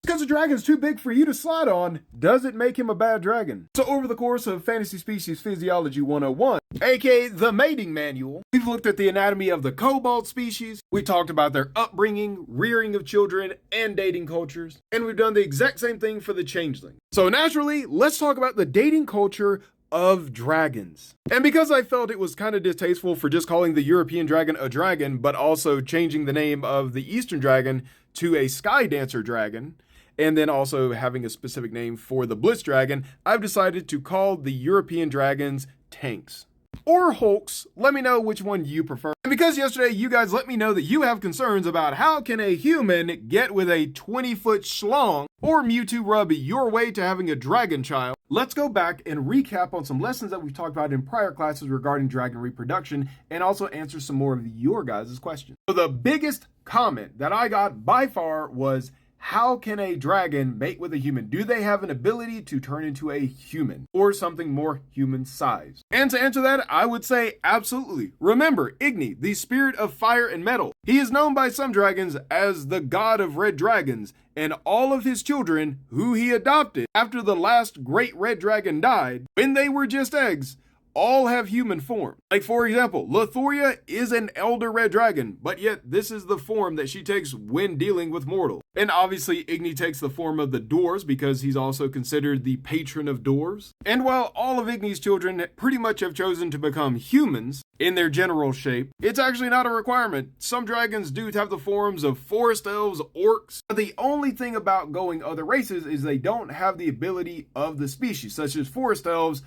Because a dragon's too big for you to slide on, does it make him a bad dragon? So over the course of Fantasy Species Physiology 101, aka the Mating Manual, we've looked at the anatomy of the kobold species, we talked about their upbringing, rearing of children, and dating cultures, and we've done the exact same thing for the changeling. So naturally, let's talk about the dating culture of dragons. And because I felt it was kind of distasteful for just calling the European dragon a dragon, but also changing the name of the Eastern dragon to a sky dancer dragon, and then also having a specific name for the Blitz dragon, I've decided to call the European dragons tanks. Or hulks, let me know which one you prefer. And because yesterday you guys let me know that you have concerns about how can a human get with a 20-foot schlong or Mewtwo rub your way to having a dragon child, let's go back and recap on some lessons that we've talked about in prior classes regarding dragon reproduction and also answer some more of your guys' questions. So the biggest comment that I got by far was, how can a dragon mate with a human? Do they have an ability to turn into a human or something more human-sized? And to answer that, I would say absolutely. Remember, Igni, the spirit of fire and metal. He is known by some dragons as the god of red dragons, and all of his children, who he adopted after the last great red dragon died, when they were just eggs, all have human form. Like for example, Lathoria is an elder red dragon, but yet this is the form that she takes when dealing with mortals. And obviously Igni takes the form of the dwarves because he's also considered the patron of dwarves. And while all of Igni's children pretty much have chosen to become humans in their general shape, it's actually not a requirement. Some dragons do have the forms of forest elves, orcs, but the only thing about going other races is they don't have the ability of the species, such as forest elves.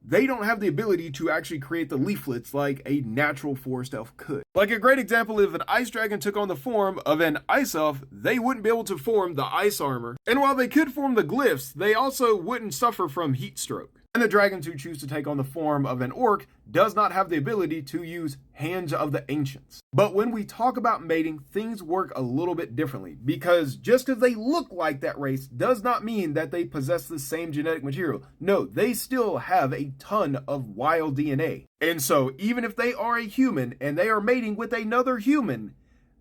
They don't have the ability to actually create the leaflets like a natural forest elf could. Like a great example, if an ice dragon took on the form of an ice elf, they wouldn't be able to form the ice armor. And while they could form the glyphs, they also wouldn't suffer from heat stroke. And the dragons who choose to take on the form of an orc does not have the ability to use Hands of the Ancients. But when we talk about mating, things work a little bit differently, because just because they look like that race does not mean that they possess the same genetic material. No, they still have a ton of wild DNA. And so even if they are a human and they are mating with another human,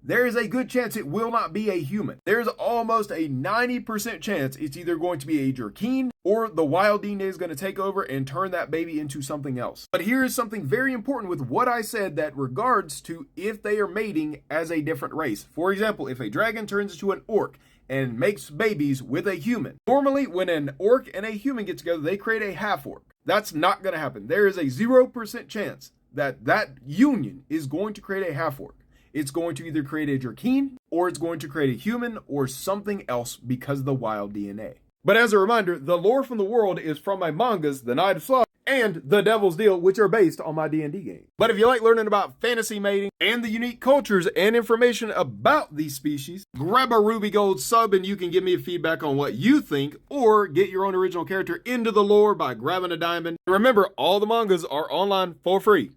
there is a good chance it will not be a human. There's almost a 90% chance it's either going to be a Jerkeen or the wild DNA is going to take over and turn that baby into something else. But here is something very important with what I said that regards to if they are mating as a different race. For example, if a dragon turns into an orc and makes babies with a human, normally when an orc and a human get together, they create a half-orc. That's not going to happen. There is a 0% chance that that union is going to create a half-orc. It's going to either create a Jerkeen or it's going to create a human or something else because of the wild DNA. But as a reminder, the lore from the world is from my mangas, The Night of Slaughter and The Devil's Deal, which are based on my D&D game. But if you like learning about fantasy mating and the unique cultures and information about these species, grab a Ruby Gold sub and you can give me a feedback on what you think, or get your own original character into the lore by grabbing a diamond. And remember, all the mangas are online for free.